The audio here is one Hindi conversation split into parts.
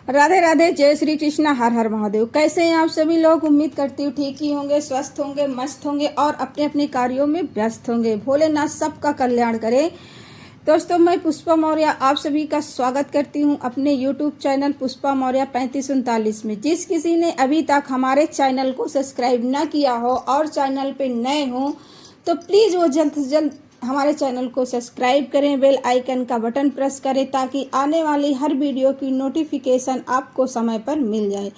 राधे राधे, जय श्री कृष्णा, हर हर महादेव। कैसे हैं आप सभी लोग? उम्मीद करती हूँ ठीक ही होंगे, स्वस्थ होंगे, मस्त होंगे और अपने अपने कार्यों में व्यस्त होंगे। भोलेनाथ सबका कल्याण करे। दोस्तों, मैं पुष्पा मौर्य आप सभी का स्वागत करती हूँ अपने YouTube चैनल पुष्पा मौर्य 3539 में। जिस किसी ने अभी तक हमारे चैनल को सब्सक्राइब न किया हो और चैनल पे नए हो तो प्लीज़ वो जल्द से जल्द हमारे चैनल को सब्सक्राइब करें, बेल आइकन का बटन प्रेस करें ताकि आने वाली हर वीडियो की नोटिफिकेशन आपको समय पर मिल जाए।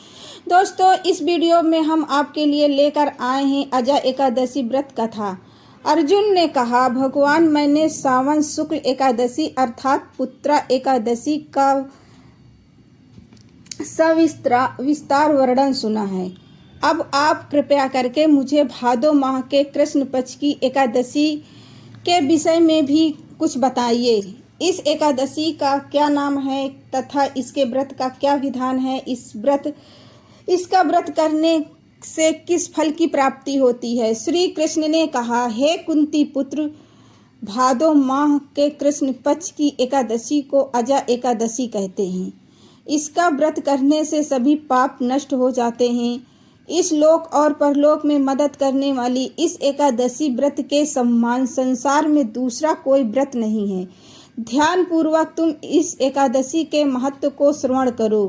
दोस्तों, इस वीडियो में हम आपके लिए लेकर आए हैं अजय एकादशी व्रत कथा। अर्जुन ने कहा, भगवान, मैंने सावन शुक्ल एकादशी अर्थात पुत्रा एकादशी का सविस्तार वर्णन सुना है। अब आप कृपया करके मुझे भादो माह के कृष्ण पक्ष की एकादशी के विषय में भी कुछ बताइए। इस एकादशी का क्या नाम है तथा इसके व्रत का क्या विधान है? इसका व्रत करने से किस फल की प्राप्ति होती है? श्री कृष्ण ने कहा, हे कुंती पुत्र, भादो माह के कृष्ण पक्ष की एकादशी को अजय एकादशी कहते हैं। इसका व्रत करने से सभी पाप नष्ट हो जाते हैं। इस लोक और परलोक में मदद करने वाली इस एकादशी व्रत के समान संसार में दूसरा कोई व्रत नहीं है। ध्यान पूर्वक तुम इस एकादशी के महत्व को श्रवण करो।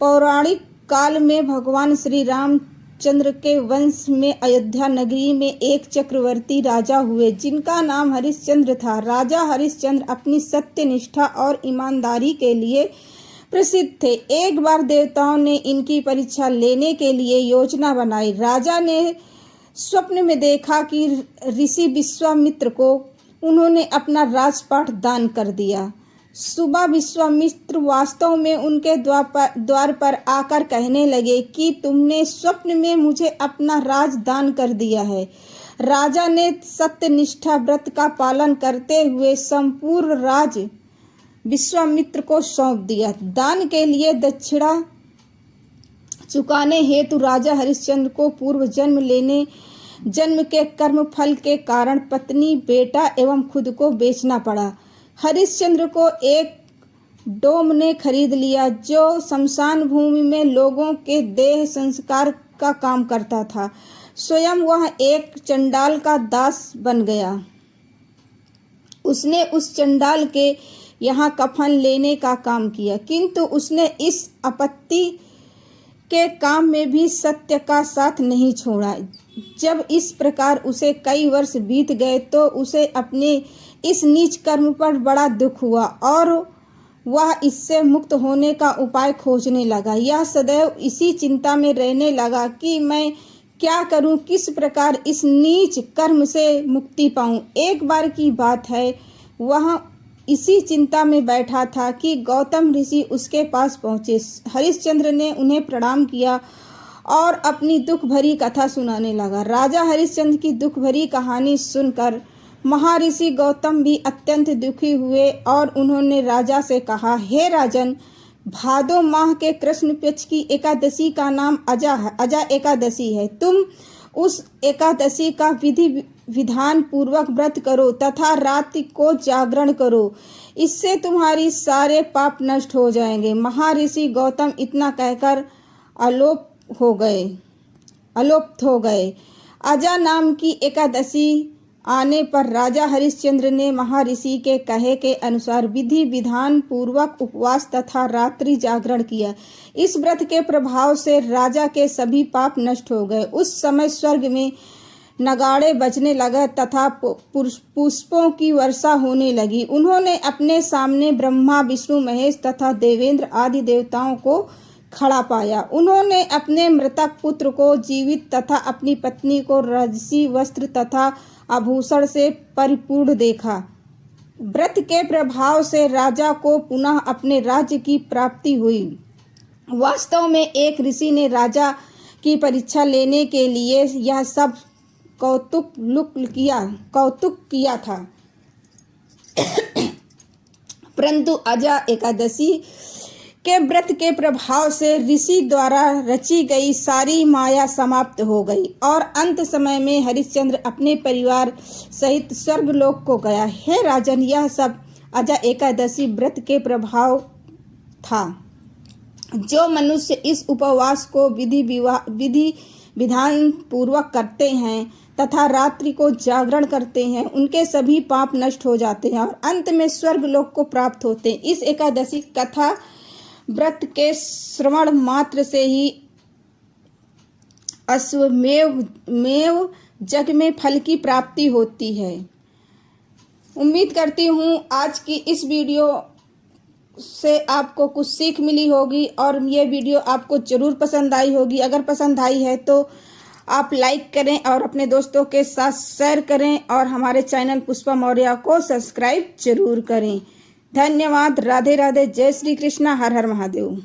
पौराणिक काल में भगवान श्री रामचंद्र के वंश में अयोध्या नगरी में एक चक्रवर्ती राजा हुए जिनका नाम हरिश्चंद्र था। राजा हरिश्चंद्र अपनी सत्यनिष्ठा और ईमानदारी के लिए प्रसिद्ध थे। एक बार देवताओं ने इनकी परीक्षा लेने के लिए योजना बनाई। राजा ने स्वप्न में देखा कि ऋषि विश्वामित्र को उन्होंने अपना राजपाट दान कर दिया। सुबह विश्वामित्र वास्तव में उनके द्वार पर आकर कहने लगे कि तुमने स्वप्न में मुझे अपना राज दान कर दिया है। राजा ने सत्यनिष्ठा व्रत का पालन करते हुए संपूर्ण राज विश्वामित्र को सौंप दिया। दान के लिए दक्षिणा चुकाने हेतु राजा हरिश्चंद्र को पूर्व जन्म के कर्म फल के कारण पत्नी, बेटा एवं खुद को बेचना पड़ा। हरिश्चंद्र को एक डोम ने खरीद लिया जो शमशान भूमि में लोगों के देह संस्कार का काम करता था। स्वयं वह एक चंडाल का दास बन गया। उसने उस चंडाल के यहाँ कफन लेने का काम किया, किंतु उसने इस आपत्ति के काम में भी सत्य का साथ नहीं छोड़ा। जब इस प्रकार उसे कई वर्ष बीत गए तो उसे अपने इस नीच कर्म पर बड़ा दुख हुआ और वह इससे मुक्त होने का उपाय खोजने लगा। यह सदैव इसी चिंता में रहने लगा कि मैं क्या करूं, किस प्रकार इस नीच कर्म से मुक्ति पाऊं। एक बार की बात है, वह इसी चिंता में बैठा था कि गौतम ऋषि उसके पास पहुँचे। हरिश्चंद्र ने उन्हें प्रणाम किया और अपनी दुख भरी कथा सुनाने लगा। राजा हरिश्चंद्र की दुख भरी कहानी सुनकर महर्षि गौतम भी अत्यंत दुखी हुए और उन्होंने राजा से कहा, हे राजन, भादो माह के कृष्ण पक्ष की एकादशी का नाम अजय एकादशी है। तुम उस एकादशी का विधि विधान पूर्वक व्रत करो तथा रात्रि को जागरण करो। इससे तुम्हारी सारे पाप नष्ट हो जाएंगे। महर्षि गौतम इतना कहकर अलोप हो गए। अजय नाम की एकादशी आने पर राजा हरिश्चंद्र ने महर्षि के कहे के अनुसार विधि विधान पूर्वक उपवास तथा रात्रि जागरण किया। इस व्रत के प्रभाव से राजा के सभी पाप नष्ट हो गए। उस समय स्वर्ग में नगाड़े बजने लगे तथा पुष्पों की वर्षा होने लगी। उन्होंने अपने सामने ब्रह्मा, विष्णु, महेश तथा देवेंद्र आदि देवताओं को खड़ा पाया। उन्होंने अपने मृतक पुत्र को जीवित तथा अपनी पत्नी को राजसी वस्त्र तथा आभूषण से परिपूर्ण देखा। व्रत के प्रभाव से राजा को पुनः अपने राज्य की प्राप्ति हुई। वास्तव में एक ऋषि ने राजा की परीक्षा लेने के लिए यह सब कौतुक किया था। परंतु अजय एकादशी के व्रत के प्रभाव से ऋषि द्वारा रची गई सारी माया समाप्त हो गई और अंत समय में हरिश्चंद्र अपने परिवार सहित स्वर्गलोक को गया। हे राजन, यह सब अजय एकादशी व्रत के प्रभाव था। जो मनुष्य इस उपवास को विधि विधान पूर्वक करते हैं तथा रात्रि को जागरण करते हैं, उनके सभी पाप नष्ट हो जाते हैं और अंत में स्वर्ग लोक को प्राप्त होते हैं। इस एकादशी कथा व्रत के श्रवण मात्र से ही अश्वमेव जग में फल की प्राप्ति होती है। उम्मीद करती हूँ आज की इस वीडियो से आपको कुछ सीख मिली होगी और ये वीडियो आपको ज़रूर पसंद आई होगी। अगर पसंद आई है तो आप लाइक करें और अपने दोस्तों के साथ शेयर करें और हमारे चैनल पुष्पा मौर्य को सब्सक्राइब जरूर करें। धन्यवाद। राधे राधे। जय श्री कृष्णा। हर हर महादेव।